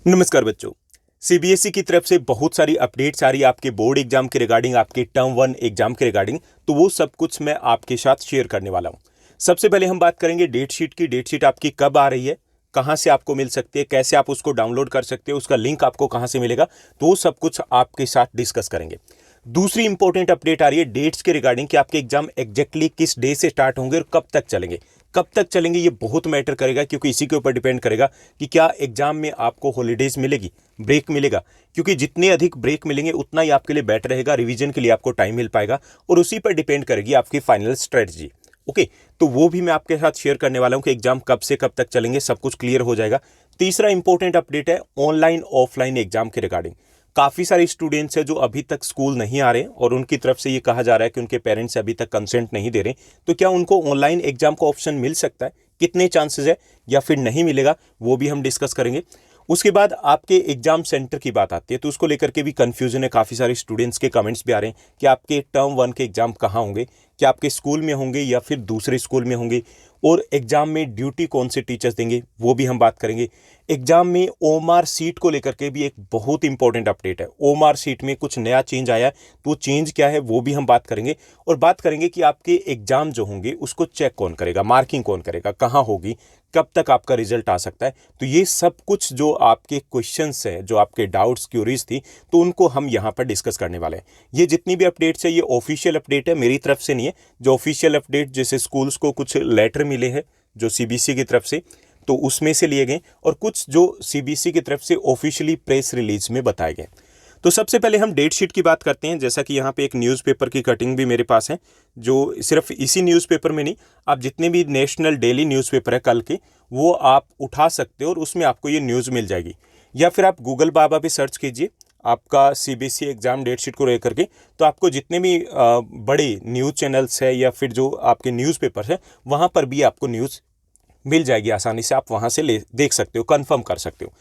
नमस्कार बच्चों। सीबीएसई की तरफ से बहुत सारी अपडेट्स आ रही है आपके बोर्ड एग्जाम के रिगार्डिंग, आपके टर्म वन एग्जाम के रिगार्डिंग। तो वो सब कुछ मैं आपके साथ शेयर करने वाला हूं। सबसे पहले हम बात करेंगे डेट शीट की। डेट शीट आपकी कब आ रही है, कहां से आपको मिल सकती है, कैसे आप उसको डाउनलोड कर सकते हो, उसका लिंक आपको कहां से मिलेगा, तो वो सब कुछ आपके साथ डिस्कस करेंगे। दूसरी इंपॉर्टेंट अपडेट आ रही है डेट्स के रिगार्डिंग कि आपके एग्जाम एग्जैक्टली किस डे से स्टार्ट होंगे और कब तक चलेंगे। कब तक चलेंगे ये बहुत मैटर करेगा, क्योंकि इसी के ऊपर डिपेंड करेगा कि क्या एग्जाम में आपको हॉलीडेज मिलेगी, ब्रेक मिलेगा। क्योंकि जितने अधिक ब्रेक मिलेंगे उतना ही आपके लिए बेटर रहेगा, रिवीजन के लिए आपको टाइम मिल पाएगा और उसी पर डिपेंड करेगी आपकी फाइनल स्ट्रेटजी। ओके, तो वो भी मैं आपके साथ शेयर करने वाला हूं कि एग्जाम कब से कब तक चलेंगे, सब कुछ क्लियर हो जाएगा। तीसरा इंपॉर्टेंट अपडेट है ऑनलाइन ऑफलाइन एग्जाम के रिगार्डिंग। काफ़ी सारे स्टूडेंट्स हैं जो अभी तक स्कूल नहीं आ रहे और उनकी तरफ से ये कहा जा रहा है कि उनके पेरेंट्स अभी तक कंसेंट नहीं दे रहे। तो क्या उनको ऑनलाइन एग्जाम का ऑप्शन मिल सकता है, कितने चांसेस है या फिर नहीं मिलेगा, वो भी हम डिस्कस करेंगे। उसके बाद आपके एग्जाम सेंटर की बात आती है, तो उसको लेकर के भी कंफ्यूजन है। काफ़ी सारे स्टूडेंट्स के कमेंट्स भी आ रहे हैं कि आपके टर्म वन के एग्जाम कहाँ होंगे, क्या आपके स्कूल में होंगे या फिर दूसरे स्कूल में होंगे, और एग्जाम में ड्यूटी कौन से टीचर्स देंगे, वो भी हम बात करेंगे। एग्जाम में ओमार सीट को लेकर के भी एक बहुत इंपॉर्टेंट अपडेट है। ओमार सीट में कुछ नया चेंज आया है, तो वो चेंज क्या है वो भी हम बात करेंगे। और बात करेंगे कि आपके एग्जाम जो होंगे उसको चेक कौन करेगा, मार्किंग कौन करेगा, कहाँ होगी, कब तक आपका रिजल्ट आ सकता है। तो ये सब कुछ जो आपके क्वेश्चंस हैं, जो आपके डाउट्स क्यूरीज थी, तो उनको हम यहाँ पर डिस्कस करने वाले हैं। ये जितनी भी अपडेट्स है ये ऑफिशियल अपडेट है, मेरी तरफ से नहीं है। जो ऑफिशियल अपडेट जैसे स्कूल्स को कुछ लेटर मिले हैं जो सीबीएसई की तरफ से, तो उसमें से लिए गए, और कुछ जो सीबीएसई की तरफ से ऑफिशियली प्रेस रिलीज में बताए गए। तो सबसे पहले हम डेट शीट की बात करते हैं। जैसा कि यहाँ पे एक न्यूज़पेपर की कटिंग भी मेरे पास है, जो सिर्फ इसी न्यूज़पेपर में नहीं, आप जितने भी नेशनल डेली न्यूज़पेपर है कल के, वो आप उठा सकते हो और उसमें आपको ये न्यूज़ मिल जाएगी। या फिर आप गूगल बाबा पे सर्च कीजिए आपका सीबीएसई एग्जाम डेट शीट को लेकर के, तो आपको जितने भी बड़े न्यूज़ चैनल्स है या फिर जो आपके न्यूज़पेपर है, वहाँ पर भी आपको न्यूज़ मिल जाएगी आसानी से। आप वहाँ से ले देख सकते हो, कंफर्म कर सकते हो।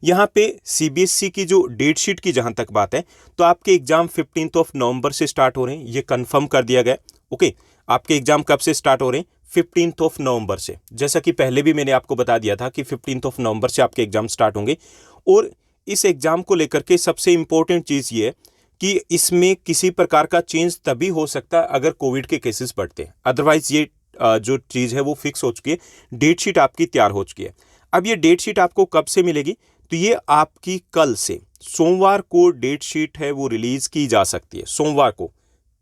यहाँ पे सीबीएसई की जो डेट शीट की जहाँ तक बात है, तो आपके एग्जाम 15 नवंबर से स्टार्ट हो रहे हैं, ये कंफर्म कर दिया गया। ओके, आपके एग्जाम कब से स्टार्ट हो रहे हैं? 15 नवंबर से। जैसा कि पहले भी मैंने आपको बता दिया था कि 15 नवंबर से आपके एग्जाम स्टार्ट होंगे। और इस एग्जाम को लेकर के सबसे इंपॉर्टेंट चीज़ ये है कि इसमें किसी प्रकार का चेंज तभी हो सकता है अगर कोविड के केसेस बढ़ते हैं। अदरवाइज ये जो चीज़ है वो फिक्स हो चुकी है, डेट शीट आपकी तैयार हो चुकी है। अब ये डेट शीट आपको कब से मिलेगी? तो ये आपकी कल से सोमवार को डेट शीट है वो रिलीज की जा सकती है। सोमवार को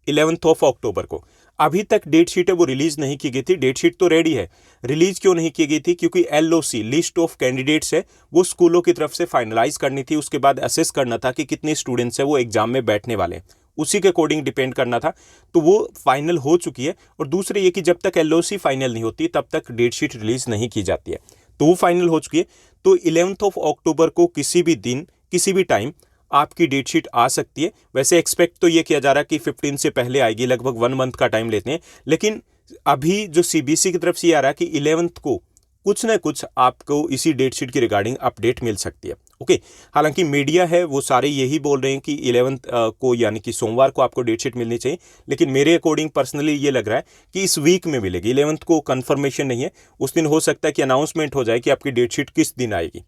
11 अक्टूबर को। अभी तक डेट शीट है वो रिलीज नहीं की गई थी। डेट शीट तो रेडी है, रिलीज क्यों नहीं की गई थी? क्योंकि एलओसी लिस्ट ऑफ कैंडिडेट्स है वो स्कूलों की तरफ से फाइनलाइज करनी थी। उसके बाद असेस करना था कि कितने स्टूडेंट्स है वो एग्जाम में बैठने वाले हैं, उसी के अकॉर्डिंग डिपेंड करना था। तो वो फाइनल हो चुकी है। और दूसरे ये कि जब तक एलओसी फाइनल नहीं होती तब तक डेट शीट रिलीज नहीं की जाती है, तो वो फाइनल हो चुकी है। तो 11 अक्टूबर को किसी भी दिन किसी भी टाइम आपकी डेट शीट आ सकती है। वैसे एक्सपेक्ट तो ये किया जा रहा है कि 15 से पहले आएगी, लगभग 1 मंथ का टाइम लेते हैं। लेकिन अभी जो सीबीएसई की तरफ से ये आ रहा है कि 11 को कुछ ना कुछ आपको इसी डेट शीट की रिगार्डिंग अपडेट मिल सकती है। ओके, हालांकि मीडिया है वो सारे यही बोल रहे हैं कि 11 को यानी कि सोमवार को आपको डेट शीट मिलनी चाहिए। लेकिन मेरे अकॉर्डिंग पर्सनली ये लग रहा है कि इस वीक में मिलेगी। 11 को कंफर्मेशन नहीं है, उस दिन हो सकता है कि अनाउंसमेंट हो जाए कि आपकी डेट शीट किस दिन आएगी।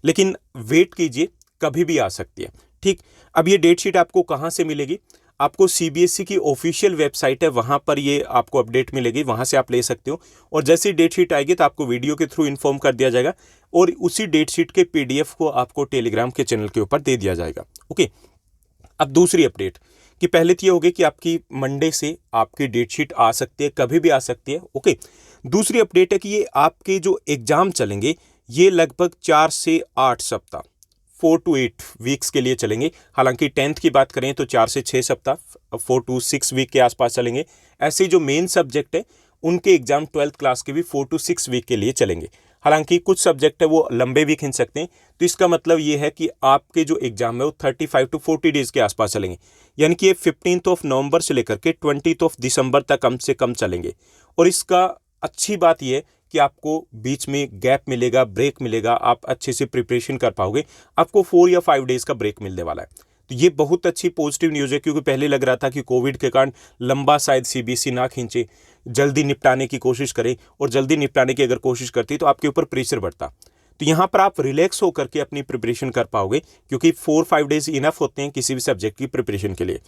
लेकिन वेट कीजिए, कभी भी आ सकती है। ठीक, अब ये डेट शीट आपको कहाँ से मिलेगी? आपको सीबीएसई की ऑफिशियल वेबसाइट है, वहाँ पर ये आपको अपडेट मिलेगी, वहाँ से आप ले सकते हो। और जैसे ही डेट शीट आएगी तो आपको वीडियो के थ्रू इन्फॉर्म कर दिया जाएगा और उसी डेट शीट के पीडीएफ को आपको टेलीग्राम के चैनल के ऊपर दे दिया जाएगा। ओके, अब दूसरी अपडेट कि पहले तो ये होगी कि आपकी मंडे से आपकी डेट शीट आ सकती है, कभी भी आ सकती है। ओके, दूसरी अपडेट है कि ये आपके जो एग्जाम चलेंगे ये लगभग 4 से 8 सप्ताह 4 to 8 वीक्स के लिए चलेंगे। हालांकि 10th की बात करें तो 4 से 6 सप्ताह 4 to 6 वीक के आसपास चलेंगे। ऐसे जो मेन सब्जेक्ट है उनके एग्जाम 12th क्लास के भी 4 to 6 वीक के लिए चलेंगे। हालांकि कुछ सब्जेक्ट है वो लंबे भी खींच सकते हैं। तो इसका मतलब ये है कि आपके जो एग्जाम है वो 35 to 40 डेज के आसपास चलेंगे। यानी कि ये 15 नवंबर से लेकर के 20 दिसंबर तक कम से कम चलेंगे। और इसका अच्छी बात यह है कि आपको बीच में गैप मिलेगा, ब्रेक मिलेगा, आप अच्छे से प्रिपरेशन कर पाओगे। आपको 4 या 5 डेज का ब्रेक मिलने वाला है। तो ये बहुत अच्छी पॉजिटिव न्यूज़ है, क्योंकि पहले लग रहा था कि कोविड के कारण लंबा शायद सीबीएसई ना खींचे, जल्दी निपटाने की कोशिश करे, और जल्दी निपटाने की अगर कोशिश करती तो आपके ऊपर प्रेशर बढ़ता। तो यहाँ पर आप रिलैक्स होकर के अपनी प्रिपरेशन कर पाओगे, क्योंकि 4-5 डेज इनफ होते हैं किसी भी सब्जेक्ट की प्रिपरेशन के लिए।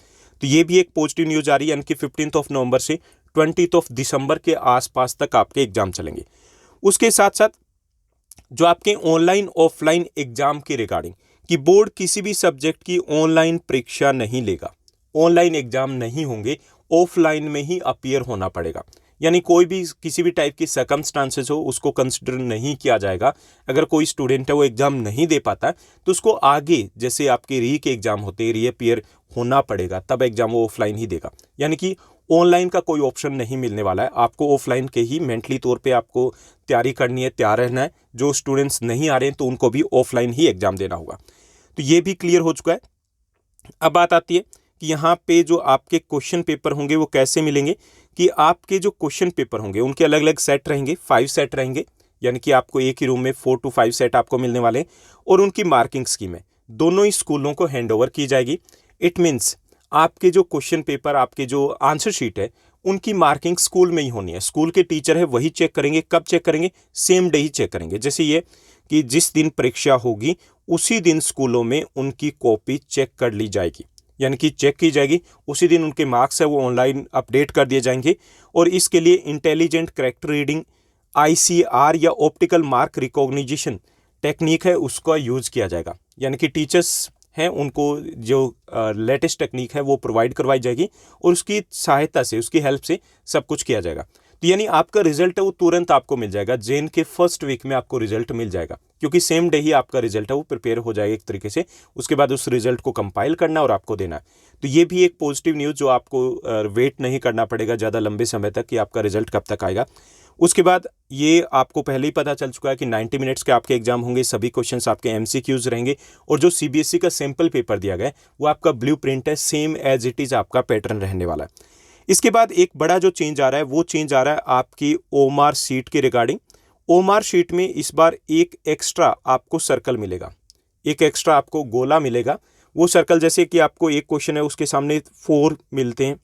तो ये भी एक पॉजिटिव न्यूज़ आ रही है, यानी कि 15 नवंबर से 20 दिसंबर के आसपास तक आपके एग्जाम चलेंगे। उसके साथ साथ जो आपके ऑनलाइन ऑफलाइन एग्जाम के रिगार्डिंग कि बोर्ड किसी भी सब्जेक्ट की ऑनलाइन परीक्षा नहीं लेगा, ऑनलाइन एग्जाम नहीं होंगे, ऑफलाइन में ही अपीयर होना पड़ेगा। यानी कोई भी किसी भी टाइप की सर्कमस्टांसेस हो उसको कंसिडर नहीं किया जाएगा। अगर कोई स्टूडेंट है वो एग्जाम नहीं दे पाता तो उसको आगे जैसे आपके री के एग्जाम होते हैं, रीअपीयर होना पड़ेगा, तब एग्जाम वो ऑफलाइन ही देगा। यानी कि ऑनलाइन का कोई ऑप्शन नहीं मिलने वाला है, आपको ऑफलाइन के ही मेंटली तौर पे आपको तैयारी करनी है, तैयार रहना है। जो स्टूडेंट्स नहीं आ रहे हैं तो उनको भी ऑफलाइन ही एग्जाम देना होगा। तो ये भी क्लियर हो चुका है। अब बात आती है कि यहाँ पे जो आपके क्वेश्चन पेपर होंगे वो कैसे मिलेंगे, कि आपके जो क्वेश्चन पेपर होंगे उनके अलग अलग सेट रहेंगे, 5 सेट रहेंगे, यानी कि आपको एक ही रूम में 4 to 5 सेट आपको मिलने वाले हैं। और उनकी मार्किंग स्कीम है, दोनों ही स्कूलों को हैंडओवर की जाएगी। इट मीन्स आपके जो क्वेश्चन पेपर, आपके जो आंसर शीट है, उनकी मार्किंग स्कूल में ही होनी है। स्कूल के टीचर है वही चेक करेंगे। कब चेक करेंगे? सेम डे ही चेक करेंगे। जैसे ये कि जिस दिन परीक्षा होगी उसी दिन स्कूलों में उनकी कॉपी चेक कर ली जाएगी, यानी कि चेक की जाएगी। उसी दिन उनके मार्क्स है वो ऑनलाइन अपडेट कर दिए जाएंगे। और इसके लिए इंटेलिजेंट कैरेक्टर रीडिंग, ICR या ऑप्टिकल मार्क रिकॉग्निशन टेक्निक है उसका यूज़ किया जाएगा। यानी कि टीचर्स हैं उनको जो लेटेस्ट टेक्निक है वो प्रोवाइड करवाई जाएगी और उसकी सहायता से, उसकी हेल्प से सब कुछ किया जाएगा। तो यानी आपका रिजल्ट है वो तुरंत आपको मिल जाएगा। जेन के फर्स्ट वीक में आपको रिजल्ट मिल जाएगा, क्योंकि सेम डे ही आपका रिजल्ट है वो प्रिपेयर हो जाएगा एक तरीके से। उसके बाद उस रिजल्ट को कंपाइल करना और आपको देना है। तो ये भी एक पॉजिटिव न्यूज़, जो आपको वेट नहीं करना पड़ेगा ज़्यादा लंबे समय तक कि आपका रिजल्ट कब तक आएगा। उसके बाद ये आपको पहले ही पता चल चुका है कि 90 मिनट्स के आपके एग्जाम होंगे, सभी क्वेश्चंस आपके MCQs रहेंगे। और जो CBSE का सैम्पल पेपर दिया गया है वो आपका ब्लूप्रिंट है, सेम एज इट इज़ आपका पैटर्न रहने वाला है। इसके बाद एक बड़ा जो चेंज आ रहा है वो चेंज आ रहा है आपकी OMR शीट के रिगार्डिंग। OMR शीट में इस बार एक एक्स्ट्रा आपको सर्कल मिलेगा, एक एक्स्ट्रा आपको गोला मिलेगा। वो सर्कल जैसे कि आपको एक क्वेश्चन है उसके सामने 4 मिलते हैं,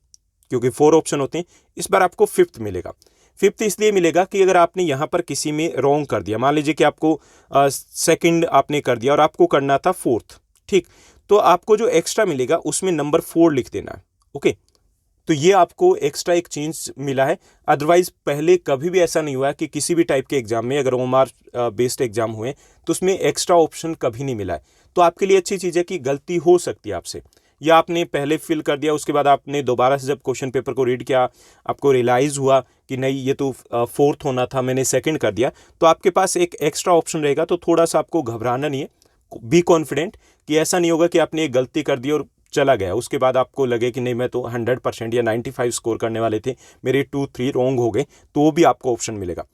क्योंकि 4 ऑप्शन होते हैं, इस बार आपको 5th मिलेगा। 5th इसलिए मिलेगा कि अगर आपने यहाँ पर किसी में रॉन्ग कर दिया, मान लीजिए कि आपको सेकंड आपने कर दिया और आपको करना था 4th, ठीक, तो आपको जो एक्स्ट्रा मिलेगा उसमें नंबर 4 लिख देना है। ओके, तो ये आपको एक्स्ट्रा एक चेंज मिला है। अदरवाइज पहले कभी भी ऐसा नहीं हुआ कि किसी भी टाइप के एग्जाम में अगर OMR बेस्ड एग्जाम हुए तो उसमें एक्स्ट्रा ऑप्शन कभी नहीं मिला है। तो आपके लिए अच्छी चीज़ है कि गलती हो सकती है आपसे, या आपने पहले फिल कर दिया, उसके बाद आपने दोबारा से जब क्वेश्चन पेपर को रीड किया आपको रियलाइज़ हुआ कि नहीं ये तो 4th होना था, मैंने सेकंड कर दिया, तो आपके पास एक एक्स्ट्रा ऑप्शन रहेगा। तो थोड़ा सा आपको घबराना नहीं है, बी कॉन्फिडेंट कि ऐसा नहीं होगा कि आपने एक गलती कर दी और चला गया, उसके बाद आपको लगे कि नहीं मैं तो 100% या 95 स्कोर करने वाले थे, मेरे 2-3 रॉन्ग हो गए, तो वो भी आपको ऑप्शन मिलेगा।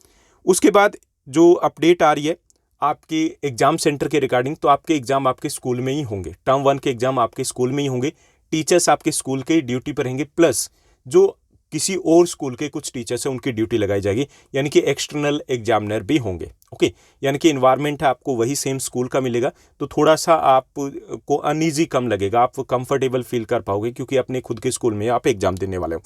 उसके बाद जो अपडेट आ रही है आपके एग्जाम सेंटर के रिगार्डिंग, तो आपके एग्जाम आपके स्कूल में ही होंगे। टर्म 1 के एग्जाम आपके स्कूल में ही होंगे, टीचर्स आपके स्कूल के ड्यूटी पर रहेंगे, प्लस जो किसी और स्कूल के कुछ टीचर्स हैं उनकी ड्यूटी लगाई जाएगी, यानी कि एक्सटर्नल एग्जामिनर भी होंगे। ओके, यानी कि इन्वायरमेंट है आपको वही सेम स्कूल का मिलेगा, तो थोड़ा सा आपको अनईजी कम लगेगा, आप कंफर्टेबल फील कर पाओगे क्योंकि अपने खुद के स्कूल में आप एग्जाम देने वाले हो।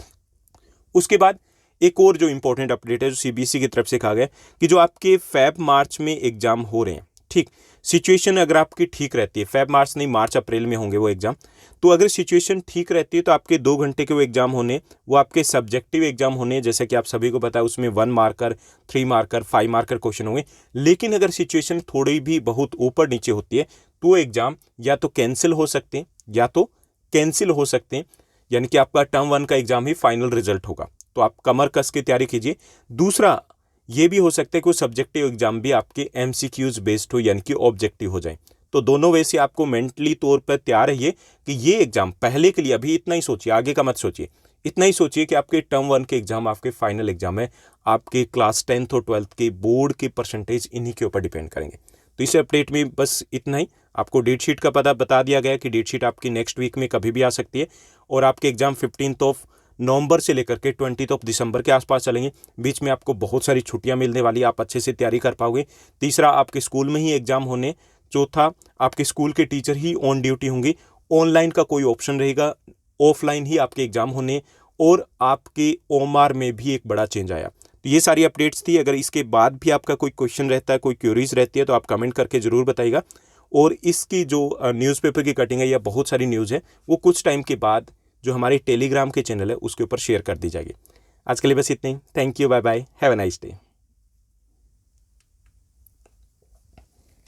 उसके बाद एक और जो इंपॉर्टेंट अपडेट है जो CBSE की तरफ से कहा गया कि जो आपके Feb-March में एग्जाम हो रहे हैं, ठीक, सिचुएशन अगर आपकी ठीक रहती है, Feb-March नहीं March-April में होंगे वो एग्जाम, तो अगर सिचुएशन ठीक रहती है तो आपके 2 घंटे के वो एग्जाम होने, वो आपके सब्जेक्टिव एग्जाम होने, जैसे कि आप सभी को पता है उसमें 1 मार्कर, 3 मार्कर, 5 मार्कर क्वेश्चन होंगे। लेकिन अगर सिचुएशन थोड़ी भी बहुत ऊपर नीचे होती है तो एग्जाम या तो कैंसिल हो सकते हैं या तो कैंसिल हो सकते हैं, यानी कि आपका टर्म 1 का एग्जाम ही फाइनल रिजल्ट होगा। तो आप कमर कस के तैयारी कीजिए। दूसरा ये भी हो सकता है कि वो सब्जेक्टिव एग्जाम भी आपके MCQs बेस्ड हो, यानी कि ऑब्जेक्टिव हो जाए। तो दोनों वे से आपको मेंटली तौर पर तैयार रहिए कि ये एग्जाम पहले के लिए अभी इतना ही सोचिए, आगे का मत सोचिए, इतना ही सोचिए कि आपके टर्म 1 के एग्जाम आपके फाइनल एग्जाम है, आपके क्लास 10th और 12th के बोर्ड के परसेंटेज इन्हीं के ऊपर डिपेंड करेंगे। तो इस अपडेट में बस इतना ही। आपको डेट शीट का पता बता दिया गया कि डेट शीट आपकी नेक्स्ट वीक में कभी भी आ सकती है, और आपके एग्जाम 15 नवंबर से लेकर के 20 दिसंबर के आसपास चलेंगे। बीच में आपको बहुत सारी छुट्टियां मिलने वाली, आप अच्छे से तैयारी कर पाओगे। तीसरा, आपके स्कूल में ही एग्जाम होने। चौथा, आपके स्कूल के टीचर ही ऑन ड्यूटी होंगे, ऑनलाइन का कोई ऑप्शन रहेगा, ऑफलाइन ही आपके एग्जाम होने। और आपके OMR में भी एक बड़ा चेंज आया। तो ये सारी अपडेट्स थी। अगर इसके बाद भी आपका कोई क्वेश्चन रहता है, कोई क्यूरीज रहती है, तो आप कमेंट करके ज़रूर बताइएगा। और इसकी जो न्यूज़पेपर की कटिंग है या बहुत सारी न्यूज़ है, वो कुछ टाइम के बाद जो हमारे टेलीग्राम के चैनल है उसके ऊपर शेयर कर दी जाएगी। आज के लिए बस इतना ही। Thank you, bye bye, have a nice day.